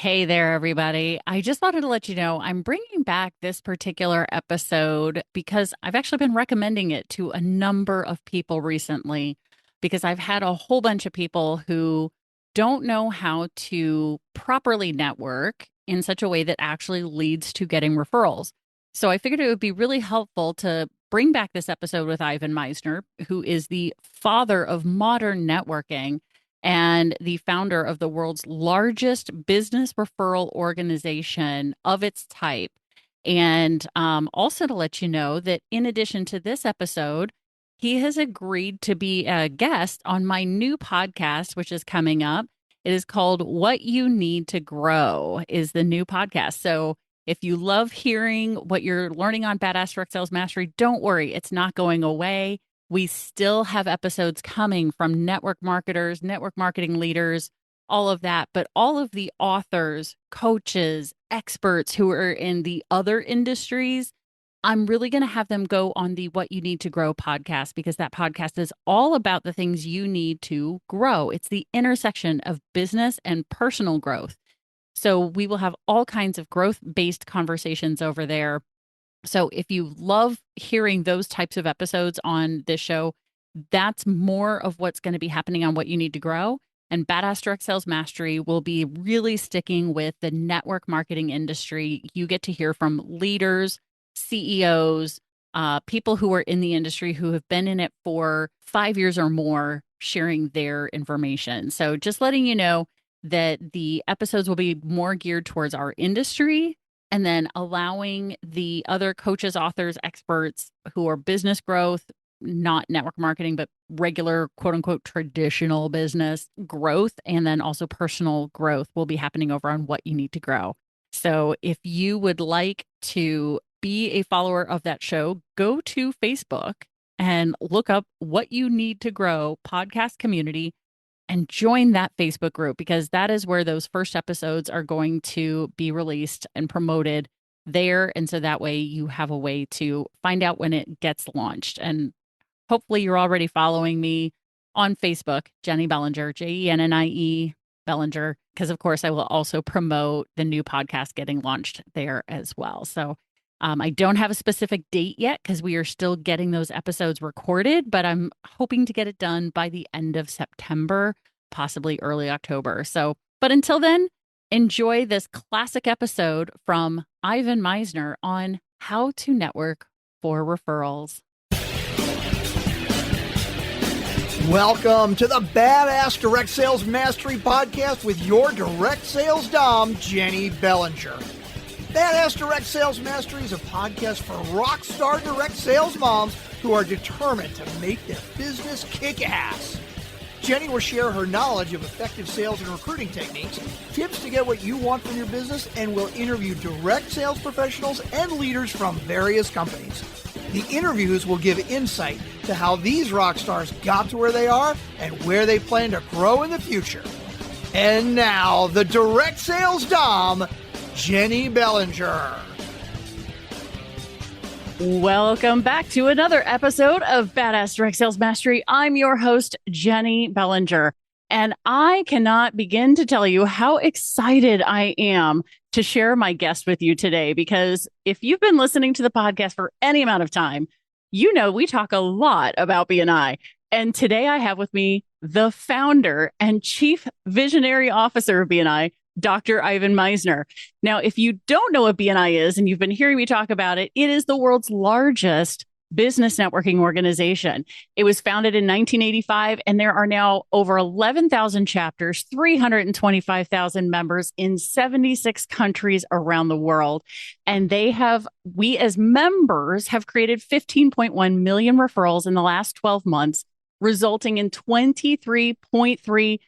Hey there, everybody. I just wanted to let you know I'm bringing back this particular episode because I've actually been recommending it to a number of people recently because I've had a whole bunch of people who don't know how to properly network in such a way that actually leads to getting referrals. So I figured it would be really helpful to bring back this episode with Ivan Misner, who is the father of modern networking and the founder of the world's largest business referral organization of its type. And also to let you know that in addition to this episode, he has agreed to be a guest on my new podcast, which is coming up. It is called What You Need to Grow, is the new podcast. So if you love hearing what you're learning on Badass Direct Sales Mastery, don't worry, it's not going away. We still have episodes coming from network marketers, network marketing leaders, all of that. But all of the authors, coaches, experts who are in the other industries, I'm really going to have them go on the What You Need to Grow podcast because that podcast is all about the things you need to grow. It's the intersection of business and personal growth. So we will have all kinds of growth-based conversations over there. So if you love hearing those types of episodes on this show, that's more of what's going to be happening on What You Need to Grow. And Badass Direct Sales Mastery will be really sticking with the network marketing industry. You get to hear from leaders, CEOs, people who are in the industry who have been in it for 5 years or more, sharing their information. So just letting you know that the episodes will be more geared towards our industry and then allowing the other coaches, authors, experts who are business growth, not network marketing, but regular quote unquote traditional business growth, and then also personal growth will be happening over on What You Need to Grow. So if you would like to be a follower of that show, go to Facebook and look up What You Need to Grow podcast community and join that Facebook group because that is where those first episodes are going to be released and promoted there. And so that way you have a way to find out when it gets launched. And hopefully you're already following me on Facebook, Jenny Bellinger, Jennie Bellinger, because of course I will also promote the new podcast getting launched there as well. So I don't have a specific date yet because we are still getting those episodes recorded, but I'm hoping to get it done by the end of September, possibly early October. So, but until then, enjoy this classic episode from Ivan Misner on how to network for referrals. Welcome to the Badass Direct Sales Mastery Podcast with your direct sales dom, Jenny Bellinger. Badass Direct Sales Mastery is a podcast for rock star direct sales moms who are determined to make their business kick ass. Jenny will share her knowledge of effective sales and recruiting techniques, tips to get what you want from your business, and will interview direct sales professionals and leaders from various companies. The interviews will give insight to how these rock stars got to where they are and where they plan to grow in the future. And now, the direct sales dom, Jenny Bellinger. Welcome back to another episode of Badass Direct Sales Mastery. I'm your host, Jenny Bellinger, and I cannot begin to tell you how excited I am to share my guest with you today, because if you've been listening to the podcast for any amount of time, you know we talk a lot about BNI. And today I have with me the founder and chief visionary officer of BNI, Dr. Ivan Misner. Now, if you don't know what BNI is, and you've been hearing me talk about it, it is the world's largest business networking organization. It was founded in 1985, and there are now over 11,000 chapters, 325,000 members in 76 countries around the world. And we as members have created 15.1 million referrals in the last 12 months, resulting in 23.3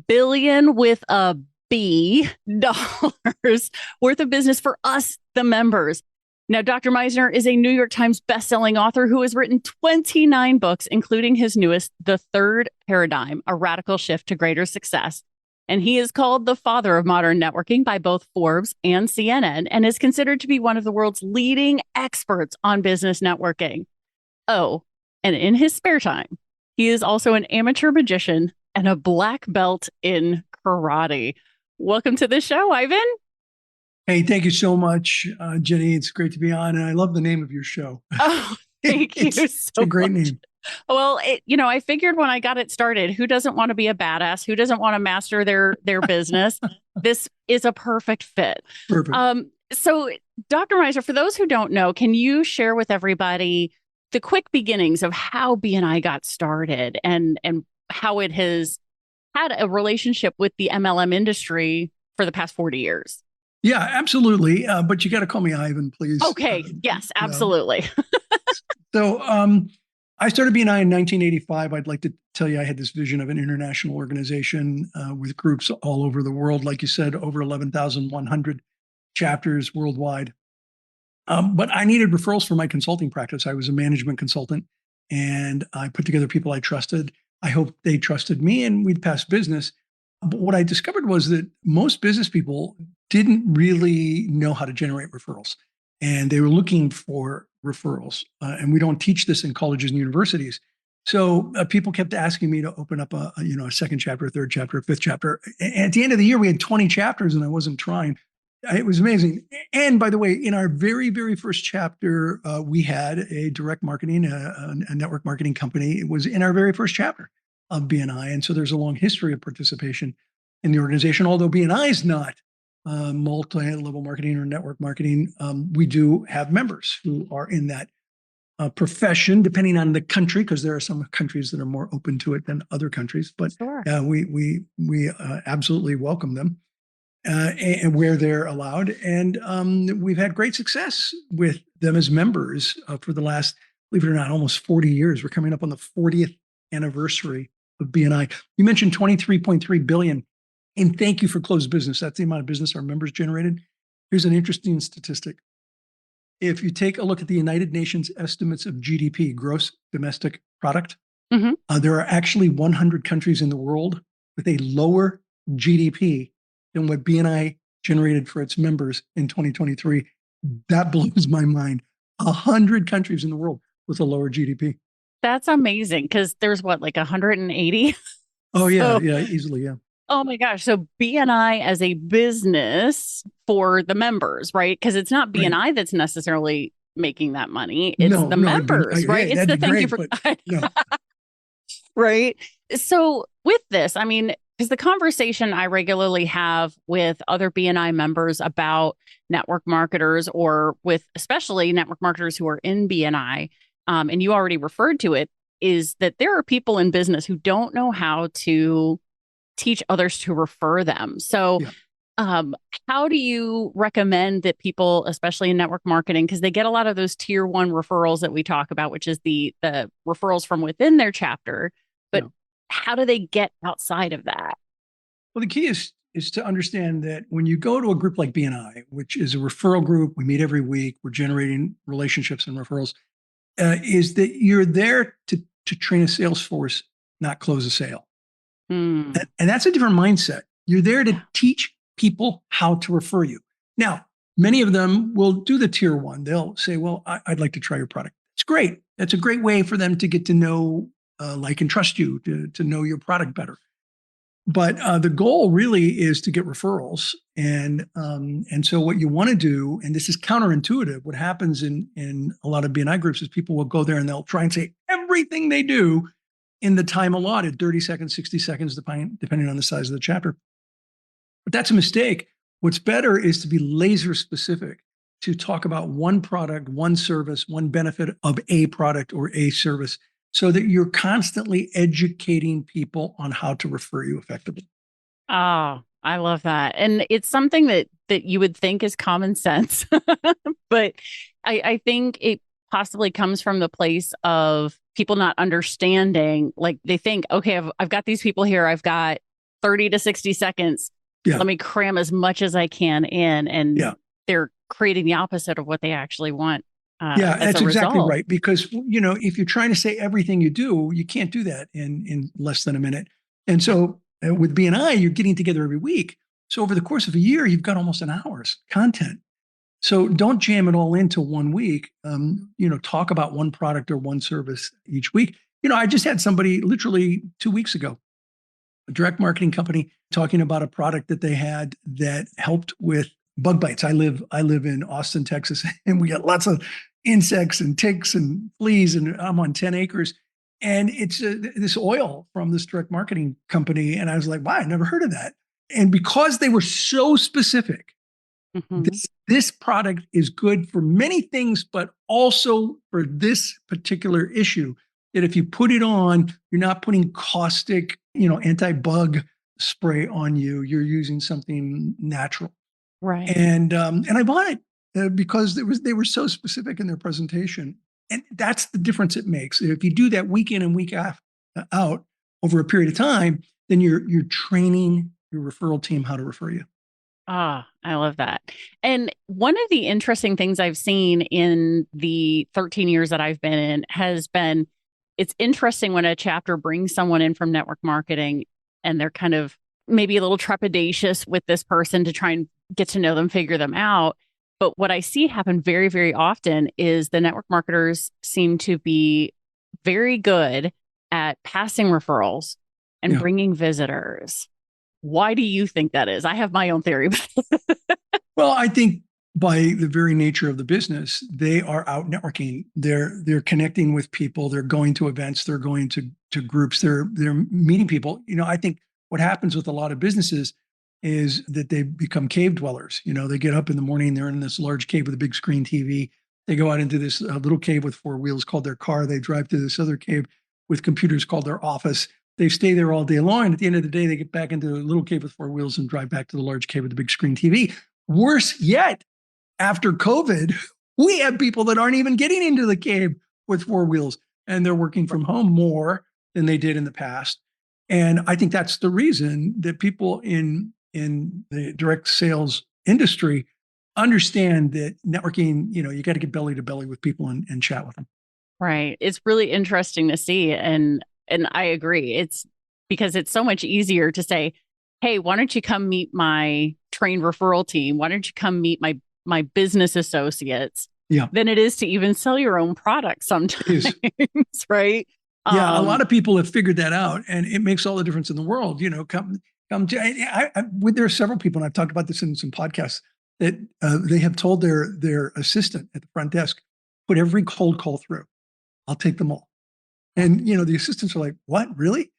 billion with a B dollars worth of business for us, the members. Now, Dr. Misner is a New York Times bestselling author who has written 29 books, including his newest, The Third Paradigm, A Radical Shift to Greater Success. And he is called the father of modern networking by both Forbes and CNN, and is considered to be one of the world's leading experts on business networking. Oh, and in his spare time, he is also an amateur magician and a black belt in karate. Welcome to the show, Ivan. Hey, thank you so much, Jenny. It's great to be on. And I love the name of your show. Oh, thank you It's so a great much. name. Well, I figured when I got it started, who doesn't want to be a badass? Who doesn't want to master their business? This is a perfect fit. Perfect. So, Dr. Misner, for those who don't know, can you share with everybody the quick beginnings of how BNI got started and how it has had a relationship with the MLM industry for the past 40 years? Yeah, absolutely. But you got to call me Ivan, please. Okay. Yes, absolutely. So I started BNI in 1985. I'd like to tell you I had this vision of an international organization with groups all over the world. Like you said, over 11,100 chapters worldwide. But I needed referrals for my consulting practice. I was a management consultant, and I put together people I trusted. I hoped they trusted me, and we'd pass business. But what I discovered was that most business people didn't really know how to generate referrals, and they were looking for referrals. And we don't teach this in colleges and universities. So people kept asking me to open up a second chapter, a third chapter, a fifth chapter. And at the end of the year, we had 20 chapters, and I wasn't trying. It was amazing. And by the way, in our very, very first chapter, we had a direct marketing, a network marketing company. It was in our very first chapter of BNI. And so there's a long history of participation in the organization. Although BNI is not multi-level marketing or network marketing, we do have members who are in that profession, depending on the country, because there are some countries that are more open to it than other countries. But Sure. we absolutely welcome them. And where they're allowed. And we've had great success with them as members for the last, believe it or not, almost 40 years. We're coming up on the 40th anniversary of BNI. You mentioned 23.3 billion. And thank you for closed business. That's the amount of business our members generated. Here's an interesting statistic. If you take a look at the United Nations estimates of GDP, gross domestic product, there are actually 100 countries in the world with a lower GDP than what BNI generated for its members in 2023. That blows my mind. 100 countries in the world with a lower GDP. That's amazing because there's like 180. Oh, yeah, easily, yeah. Oh my gosh. So BNI as a business for the members, right? Because it's not BNI that's necessarily making that money. It's the members, right? It's the thank you for right. So with this, I mean, because the conversation I regularly have with other BNI members about network marketers or with especially network marketers who are in BNI, and you already referred to it, is that there are people in business who don't know how to teach others to refer them. So how do you recommend that people, especially in network marketing, because they get a lot of those tier one referrals that we talk about, which is the referrals from within their chapter, but how do they get outside of that? Well, the key is to understand that when you go to a group like BNI, which is a referral group, we meet every week, we're generating relationships and referrals, is that you're there to train a sales force, not close a sale. And that's a different mindset. You're there to teach people how to refer you. Now, many of them will do the tier one. They'll say, well, I'd like to try your product. It's great. That's a great way for them to get to know, like, and trust you, to know your product better. But the goal really is to get referrals. And so what you want to do, and this is counterintuitive, what happens in a lot of BNI groups is people will go there and they'll try and say everything they do in the time allotted, 30 seconds, 60 seconds, depending on the size of the chapter. But that's a mistake. What's better is to be laser specific, to talk about one product, one service, one benefit of a product or a service, so that you're constantly educating people on how to refer you effectively. Oh, I love that. And it's something that you would think is common sense, but I think it possibly comes from the place of people not understanding. Like they think, okay, I've got these people here. I've got 30 to 60 seconds. Yeah. Let me cram as much as I can in. And they're creating the opposite of what they actually want. That's exactly right. Because, if you're trying to say everything you do, you can't do that in less than a minute. And so with BNI, you're getting together every week. So over the course of a year, you've got almost an hour's content. So don't jam it all into 1 week. Talk about one product or one service each week. I just had somebody literally 2 weeks ago a direct marketing company talking about a product that they had that helped with bug bites. I live in Austin, Texas, and we got lots of insects and ticks and fleas, and I'm on 10 acres. And it's this oil from this direct marketing company. And I was like, wow, I never heard of that. And because they were so specific, this product is good for many things, but also for this particular issue, that if you put it on, you're not putting caustic, anti-bug spray on you. You're using something natural. Right. And I bought it because they were so specific in their presentation. And that's the difference it makes. If you do that week in and week out over a period of time, then you're training your referral team how to refer you. Ah, I love that. And one of the interesting things I've seen in the 13 years that I've been in has been, it's interesting when a chapter brings someone in from network marketing and they're kind of maybe a little trepidatious with this person to try and get to know them, figure them out. But what I see happen very, very often is the network marketers seem to be very good at passing referrals and bringing visitors. Why do you think that is? I have my own theory. Well, I think by the very nature of the business, they are out networking. They're connecting with people. They're going to events. They're going to groups. They're meeting people. I think what happens with a lot of businesses is that they become cave dwellers. They get up in the morning, they're in this large cave with a big screen TV. They go out into this little cave with four wheels called their car. They drive to this other cave with computers called their office. They stay there all day long. And at the end of the day, they get back into the little cave with four wheels and drive back to the large cave with the big screen TV. Worse yet, after COVID, we have people that aren't even getting into the cave with four wheels, and they're working from home more than they did in the past. And I think that's the reason that people in the direct sales industry understand that networking, you got to get belly to belly with people and chat with them. Right. It's really interesting to see. And I agree. It's because it's so much easier to say, hey, why don't you come meet my trained referral team? Why don't you come meet my business associates? Yeah. Than it is to even sell your own product sometimes. Right. Yeah. A lot of people have figured that out, and it makes all the difference in the world. Come to, there are several people, and I've talked about this in some podcasts, that they have told their assistant at the front desk, put every cold call through. I'll take them all. And, the assistants are like, what, really?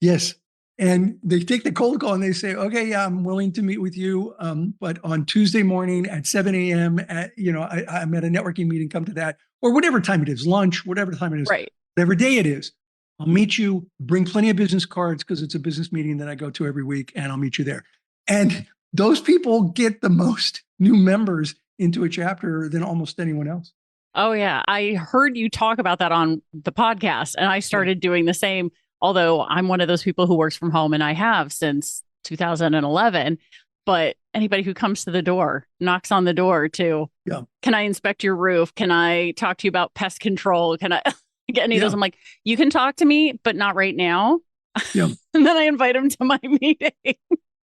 Yes. And they take the cold call and they say, okay, yeah, I'm willing to meet with you. But on Tuesday morning at 7 a.m. I'm at a networking meeting, come to that, or whatever time it is, lunch, whatever time it is, right. Whatever day it is, I'll meet you, bring plenty of business cards because it's a business meeting that I go to every week, and I'll meet you there. And those people get the most new members into a chapter than almost anyone else. Oh, yeah. I heard you talk about that on the podcast, and I started doing the same, although I'm one of those people who works from home, and I have since 2011. But anybody who comes to the door, knocks on the door to, can I inspect your roof? Can I talk to you about pest control? Can I get any of those? I'm like, you can talk to me, but not right now. Yeah. And then I invite them to my meeting.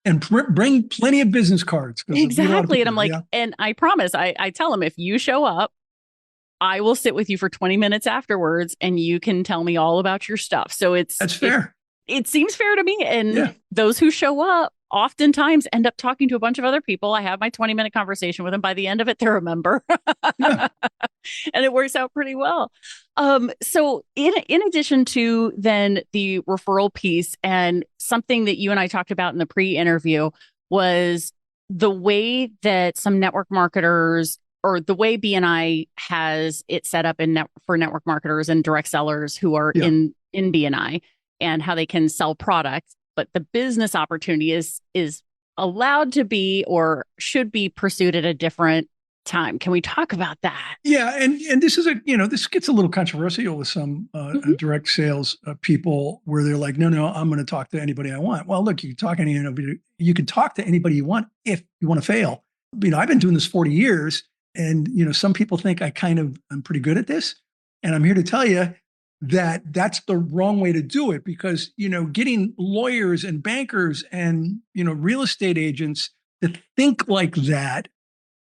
And bring plenty of business cards. Exactly. And I'm like, and I promise, I tell them, if you show up, I will sit with you for 20 minutes afterwards and you can tell me all about your stuff. So that's fair. It seems fair to me. And those who show up oftentimes end up talking to a bunch of other people. I have my 20-minute conversation with them. By the end of it, they're a member. And it works out pretty well. So in addition to then the referral piece, and something that you and I talked about in the pre-interview was the way that some network marketers, or the way BNI has it set up for network marketers and direct sellers who are in BNI, and how they can sell products, but the business opportunity is allowed to be or should be pursued at a different time. Can we talk about that? Yeah, and this is this gets a little controversial with some direct sales people, where they're like, no, I'm going to talk to anybody I want. Well, look, you can talk to anybody you want if you want to fail. I've been doing this 40 years. And, some people think I'm pretty good at this. And I'm here to tell you that that's the wrong way to do it, because, getting lawyers and bankers and, real estate agents to think like that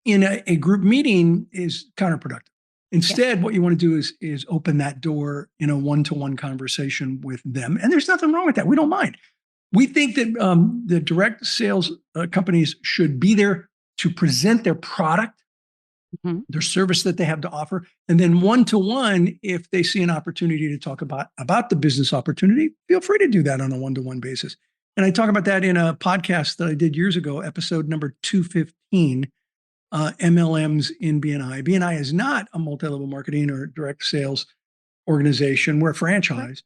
in a group meeting is counterproductive. Instead, what you want to do is open that door in a one-to-one conversation with them. And there's nothing wrong with that. We don't mind. We think that the direct sales companies should be there to present their product, their service that they have to offer, and then one-to-one, if they see an opportunity to talk about the business opportunity, feel free to do that on a one-to-one basis. And I talk about that in a podcast that I did years ago, episode number 215, MLMs in BNI. BNI is not a multi-level marketing or direct sales organization. We're a franchise,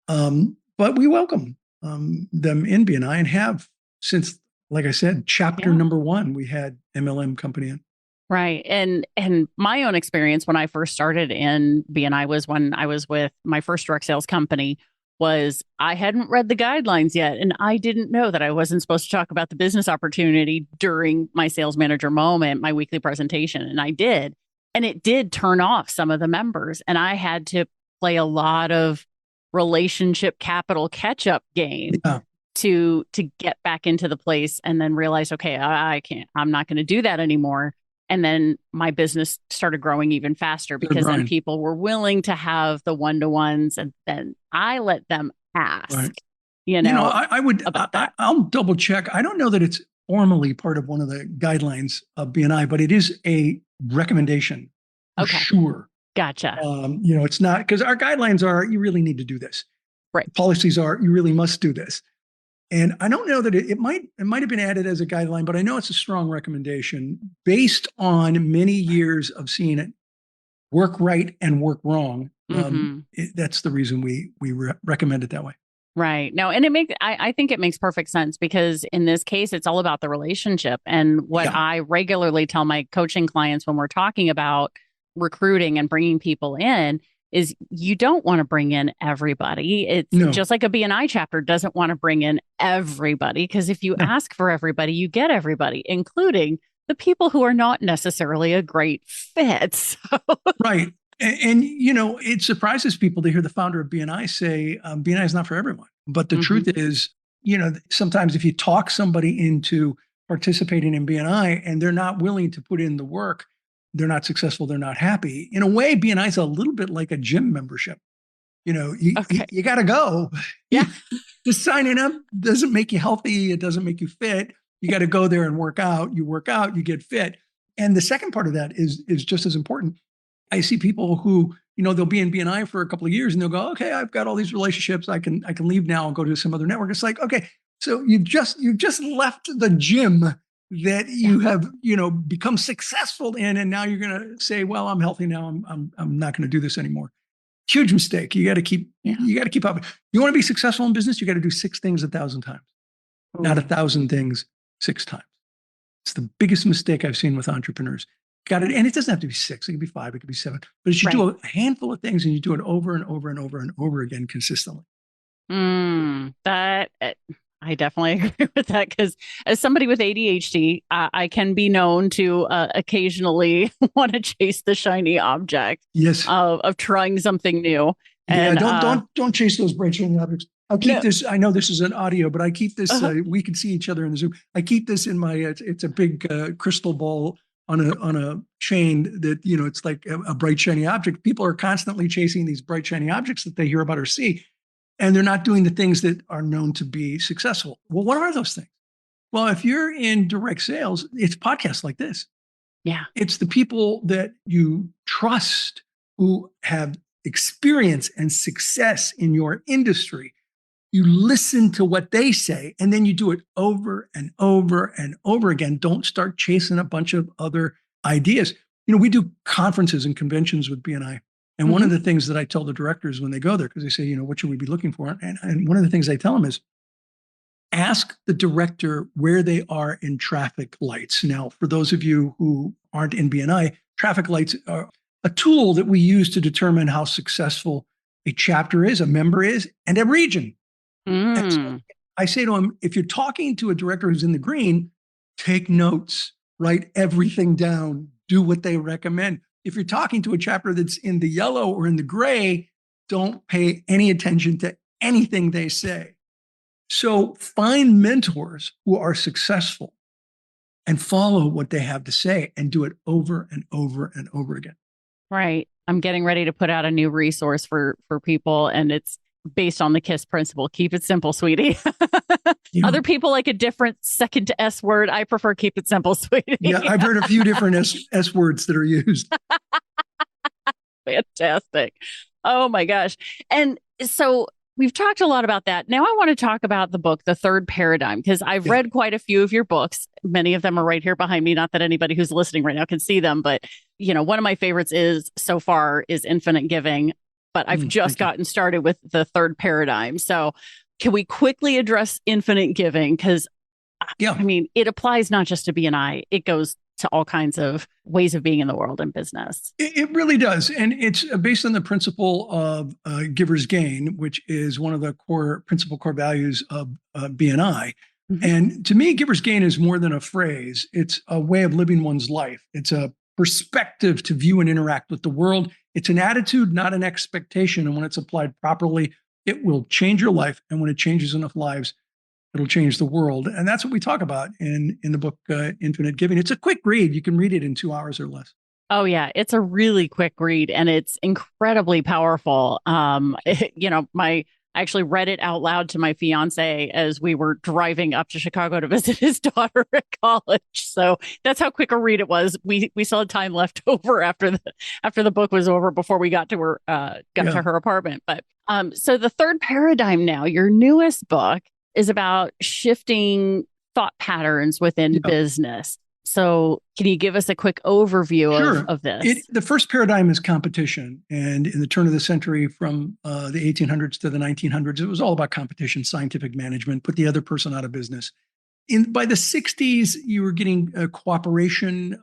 but we welcome them in BNI and have since, like I said, chapter number 1, we had MLM company in. Right. And my own experience when I first started in BNI was when I was with my first direct sales company was I hadn't read the guidelines yet. And I didn't know that I wasn't supposed to talk about the business opportunity during my sales manager moment, my weekly presentation. And I did. And it did turn off some of the members. And I had to play a lot of relationship capital catch-up game to get back into the place and then realize, okay, I'm not going to do that anymore. And then my business started growing even faster because then people were willing to have the one-to-ones, and then I let them ask, I would, about that. I'll double check. I don't know that it's formally part of one of the guidelines of BNI, but it is a recommendation for sure. Gotcha. It's not, because our guidelines are, you really need to do this. Right. Policies are, you really must do this. And I don't know that it might have been added as a guideline, but I know it's a strong recommendation based on many years of seeing it work right and work wrong. That's the reason we recommend it that way. Right. No, and I think it makes perfect sense because in this case, it's all about the relationship. And what I regularly tell my coaching clients when we're talking about recruiting and bringing people in is you don't want to bring in everybody. It's just like a BNI chapter doesn't want to bring in everybody, because if you ask for everybody, you get everybody, including the people who are not necessarily a great fit. So. Right. And it surprises people to hear the founder of BNI say, BNI is not for everyone. But the truth is, sometimes if you talk somebody into participating in BNI and they're not willing to put in the work, they're not successful, they're not happy. In a way, BNI is a little bit like a gym membership. You got to go. Yeah. Just signing up doesn't make you healthy. It doesn't make you fit. You got to go there and work out. You work out, you get fit. And the second part of that is just as important. I see people who, they'll be in BNI for a couple of years and they'll go, okay, I've got all these relationships. I can leave now and go to some other network. It's like, okay, so you just left the gym that you have, become successful in, and now you're going to say, well, I'm healthy now. I'm not going to do this anymore. Huge mistake. You got to keep up. You want to be successful in business, you got to do 6 things 1,000 times, not 1,000 things 6 times. It's the biggest mistake I've seen with entrepreneurs. Got it. And it doesn't have to be 6. It could be 5. It could be 7. But you do a handful of things and you do it over and over and over and over again consistently. I definitely agree with that, because as somebody with ADHD, I can be known to occasionally want to chase the shiny object. Yes. Of trying something new. And, don't chase those bright shiny objects. I'll keep this. I know this is an audio, but I keep this. We can see each other in the Zoom. I keep this in my. It's a big crystal ball on a chain that it's like a bright shiny object. People are constantly chasing these bright shiny objects that they hear about or see. And they're not doing the things that are known to be successful. Well, what are those things? Well, if you're in direct sales, it's podcasts like this. Yeah. It's the people that you trust who have experience and success in your industry. You listen to what they say, and then you do it over and over and over again. Don't start chasing a bunch of other ideas. We do conferences and conventions with BNI. And one of the things that I tell the directors when they go there, because they say, what should we be looking for? And one of the things I tell them is ask the director where they are in traffic lights. Now, for those of you who aren't in BNI, traffic lights are a tool that we use to determine how successful a chapter is, a member is, and a region. And so I say to them, if you're talking to a director who's in the green, take notes, write everything down, do what they recommend. If you're talking to a chapter that's in the yellow or in the gray, don't pay any attention to anything they say. So find mentors who are successful and follow what they have to say and do it over and over and over again. Right. I'm getting ready to put out a new resource for people, and it's based on the KISS principle. Keep it simple, sweetie. Yeah. Other people like a different second S word. I prefer keep it simple, sweetie. Yeah, I've heard a few different S words that are used. Fantastic. Oh my gosh. And so we've talked a lot about that. Now I want to talk about the book, The Third Paradigm, because I've read quite a few of your books. Many of them are right here behind me. Not that anybody who's listening right now can see them, but one of my favorites is so far is Infinite Giving, but I've just gotten started with The Third Paradigm. So can we quickly address Infinite Giving? Because I mean, it applies not just to BNI, it goes to all kinds of ways of being in the world and business. It really does. And it's based on the principle of giver's gain, which is one of the core values of BNI. Mm-hmm. And to me, giver's gain is more than a phrase. It's a way of living one's life. It's a perspective to view and interact with the world. It's an attitude, not an expectation. And when it's applied properly, it will change your life. And when it changes enough lives, it'll change the world. And that's what we talk about in the book, Infinite Giving. It's a quick read. You can read it in 2 hours or less. Oh, yeah. It's a really quick read and it's incredibly powerful. I actually read it out loud to my fiance as we were driving up to Chicago to visit his daughter at college. So that's how quick a read it was. We still had time left over after the book was over before we got to her apartment. But so The Third Paradigm now, your newest book, is about shifting thought patterns within business. So can you give us a quick overview of this? The first paradigm is competition. And in the turn of the century from the 1800s to the 1900s, it was all about competition, scientific management, put the other person out of business. By the 60s, you were getting cooperation,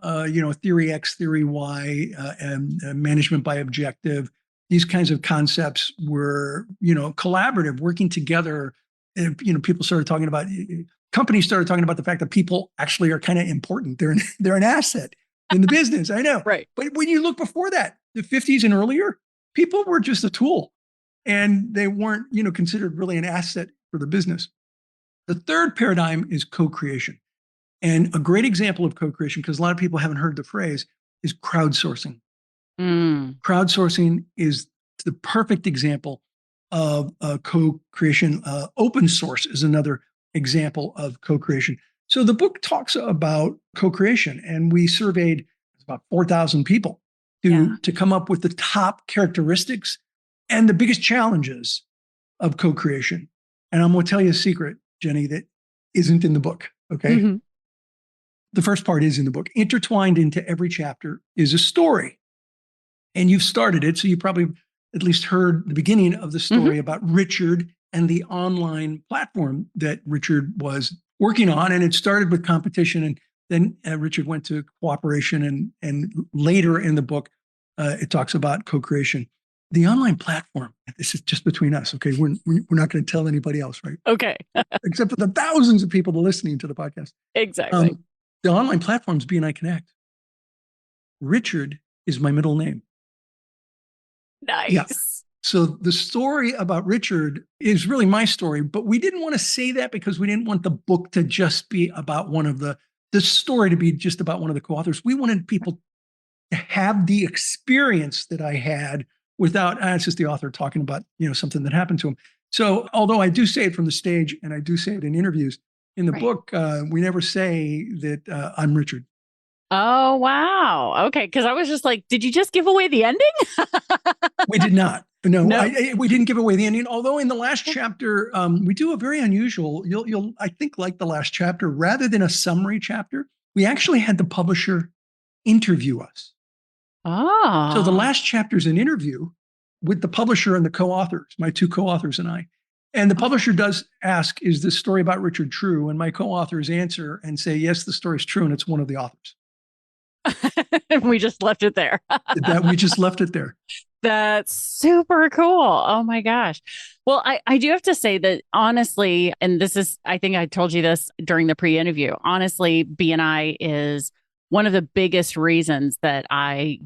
theory X, theory Y, and management by objective. These kinds of concepts were, collaborative, working together. People started talking about, companies started talking about the fact that people actually are kind of important. They're an asset in the business. I know. Right. But when you look before that, the 50s and earlier, people were just a tool and they weren't, considered really an asset for the business. The third paradigm is co-creation. And a great example of co-creation, because a lot of people haven't heard the phrase, is crowdsourcing. Crowdsourcing is the perfect example of co-creation. Open source is another example of co-creation. So the book talks about co-creation, and we surveyed about 4,000 people to come up with the top characteristics and the biggest challenges of co-creation. And I'm going to tell you a secret, Jenny, that isn't in the book. Okay. Mm-hmm. The first part is in the book. Intertwined into every chapter is a story. And you've started it, so you probably at least heard the beginning of the story about Richard and the online platform that Richard was working on. And it started with competition. And then Richard went to cooperation. And later in the book, it talks about co-creation. The online platform, this is just between us, okay? We're not going to tell anybody else, right? Okay. Except for the thousands of people listening to the podcast. Exactly. The online platform is BNI Connect. Richard is my middle name. Nice. Yeah. So the story about Richard is really my story, but we didn't want to say that because we didn't want the book to just be about one of the story to be just about one of the co-authors. We wanted people to have the experience that I had without, it's just the author talking about, something that happened to him. So although I do say it from the stage and I do say it in interviews, in the book, we never say that I'm Richard. Oh, wow. Okay. Because I was just like, did you just give away the ending? We did not. No. We didn't give away the ending. Although in the last chapter, we do a very unusual, you'll I think like the last chapter, rather than a summary chapter, we actually had the publisher interview us. Oh. So the last chapter is an interview with the publisher and the co-authors, my two co-authors and I. And the publisher does ask, is this story about Richard true? And my co-authors answer and say, yes, the story is true. And it's one of the authors. We just left it there. We just left it there. That's super cool. Oh my gosh. Well, I do have to say that honestly, and this is, I think I told you this during the pre-interview, honestly, BNI is one of the biggest reasons that I,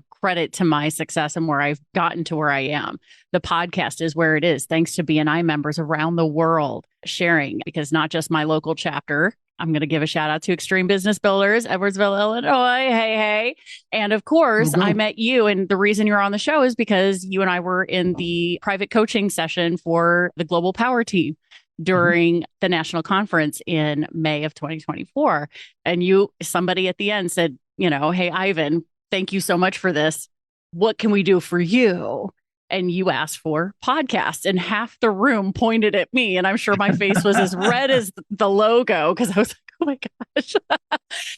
credit to my success and where I've gotten to where I am. The podcast is where it is, thanks to BNI members around the world sharing, because not just my local chapter. I'm going to give a shout out to Extreme Business Builders, Edwardsville, Illinois. Hey. And of course, I met you. And the reason you're on the show is because you and I were in the private coaching session for the Global Power Team during the national conference in May of 2024. And somebody at the end said, hey, Ivan, thank you so much for this. What can we do for you? And you asked for podcasts, and half the room pointed at me. And I'm sure my face was as red as the logo, because I was like, oh my gosh.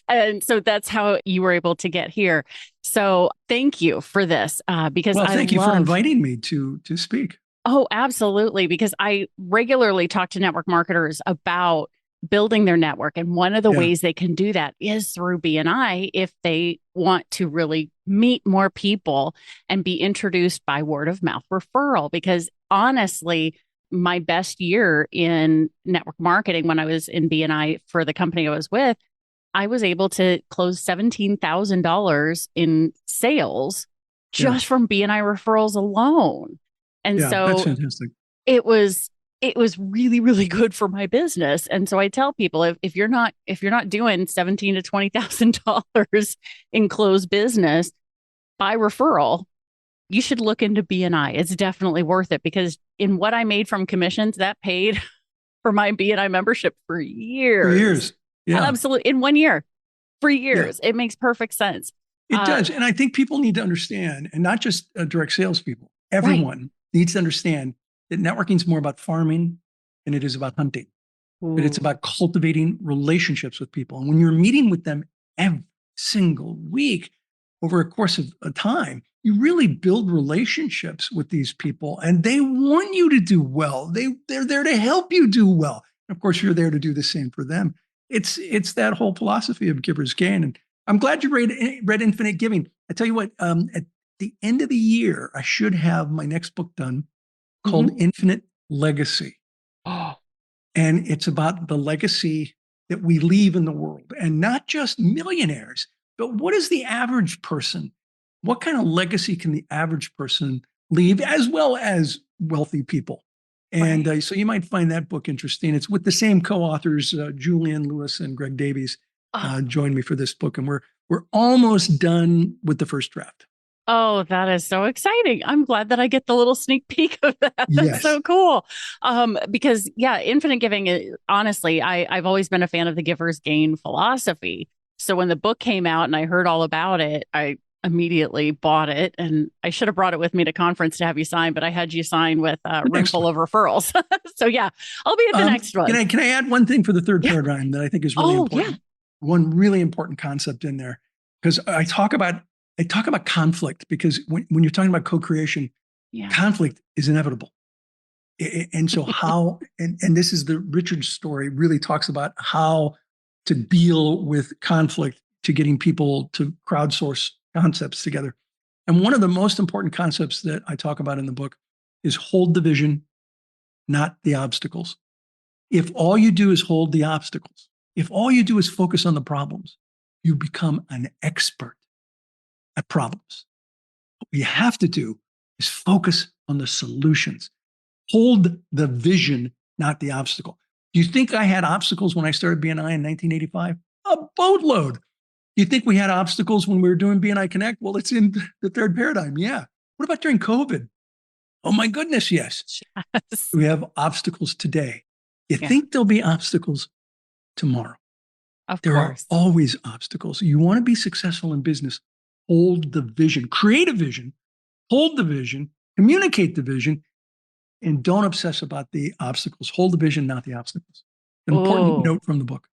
And so that's how you were able to get here. So thank you for this, because thank you for inviting me to speak. Oh, absolutely. Because I regularly talk to network marketers about building their network. And one of the ways they can do that is through BNI if they want to really meet more people and be introduced by word of mouth referral. Because honestly, my best year in network marketing when I was in BNI for the company I was with, I was able to close $17,000 in sales just from BNI referrals alone. And so that's fantastic. It was really, really good for my business. And so I tell people, if you're not doing $17,000 to $20,000 in closed business by referral, you should look into BNI. It's definitely worth it, because in what I made from commissions, that paid for my BNI membership for years. For years. Yeah. Absolutely. In 1 year, for years. It makes perfect sense. It does. And I think people need to understand, and not just direct salespeople, everyone needs to understand that networking is more about farming than it is about hunting. Ooh. But it's about cultivating relationships with people. And when you're meeting with them every single week over a course of a time, you really build relationships with these people, and they want you to do well. They're there to help you do well. And of course, you're there to do the same for them. It's that whole philosophy of giver's gain. And I'm glad you read Infinite Giving. I tell you what, at the end of the year, I should have my next book done called Infinite Legacy. Oh. And it's about the legacy that we leave in the world, and not just millionaires, but what is the average person? What kind of legacy can the average person leave, as well as wealthy people? And so you might find that book interesting. It's with the same co-authors, Julian Lewis and Greg Davies, joined me for this book. And we're almost done with the first draft. Oh, that is so exciting. I'm glad that I get the little sneak peek of that. That's Yes. so cool. Because infinite giving, honestly, I've always been a fan of the giver's gain philosophy. So when the book came out and I heard all about it, I immediately bought it, and I should have brought it with me to conference to have you sign, but I had you sign with a room full of referrals. So I'll be at the next one. Can I add one thing for the third paradigm that I think is really important? Yeah. One really important concept in there, because I talk about conflict, because when you're talking about co-creation, conflict is inevitable. And so how, and this is the Richard story, really talks about how to deal with conflict, to getting people to crowdsource concepts together. And one of the most important concepts that I talk about in the book is hold the vision, not the obstacles. If all you do is hold the obstacles, if all you do is focus on the problems, you become an expert at problems. What you have to do is focus on the solutions. Hold the vision, not the obstacle. Do you think I had obstacles when I started BNI in 1985? A boatload. Do you think we had obstacles when we were doing BNI Connect? Well, it's in the third paradigm. Yeah. What about during COVID? Oh my goodness, yes. We have obstacles today. You think there'll be obstacles tomorrow? There are always obstacles. You want to be successful in business, hold the vision, create a vision, hold the vision, communicate the vision, and don't obsess about the obstacles. Hold the vision, not the obstacles. An important note from the book.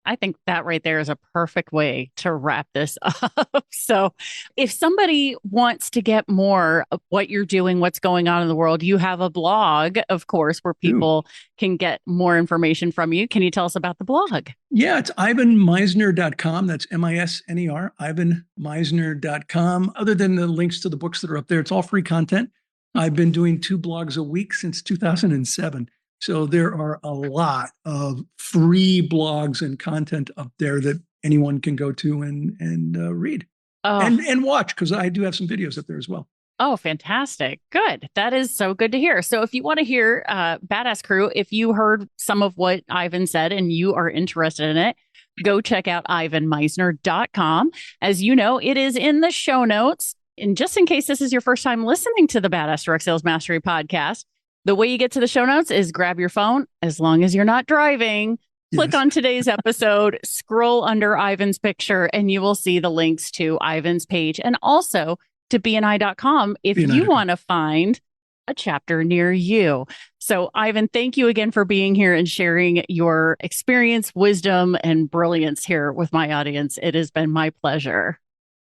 I think that right there is a perfect way to wrap this up. So if somebody wants to get more of what you're doing, what's going on in the world, you have a blog, of course, where people can get more information from you. Can you tell us about the blog? Yeah, it's ivanmisner.com. That's MISNER, ivanmisner.com. Other than the links to the books that are up there, it's all free content. I've been doing 2 blogs a week since 2007. So there are a lot of free blogs and content up there that anyone can go to and read and watch, because I do have some videos up there as well. Oh, fantastic. Good. That is so good to hear. So if you want to hear Badass Crew, if you heard some of what Ivan said and you are interested in it, go check out ivanmisner.com. As you know, it is in the show notes. And just in case this is your first time listening to the Badass Direct Sales Mastery podcast, The way you get to the show notes is grab your phone, as long as you're not driving. Click on today's episode, scroll under Ivan's picture, and you will see the links to Ivan's page and also to bni.com if you want to find a chapter near you. So, Ivan, thank you again for being here and sharing your experience, wisdom, and brilliance here with my audience. It has been my pleasure.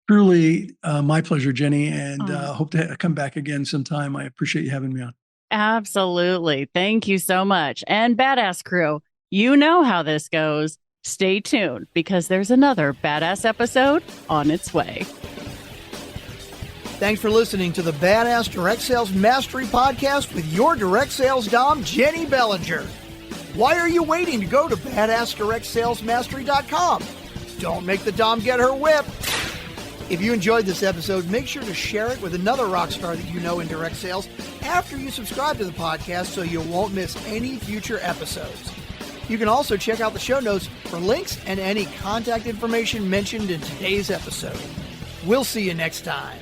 Truly my pleasure, Jenny, and hope to come back again sometime. I appreciate you having me on. Absolutely. Thank you so much. And Badass Crew, you know how this goes. Stay tuned because there's another badass episode on its way. Thanks for listening to the Badass Direct Sales Mastery Podcast with your direct sales dom, Jenny Bellinger. Why are you waiting to go to badassdirectsalesmastery.com? Don't make the dom get her whip. If you enjoyed this episode, make sure to share it with another rock star that you know in direct sales after you subscribe to the podcast so you won't miss any future episodes. You can also check out the show notes for links and any contact information mentioned in today's episode. We'll see you next time.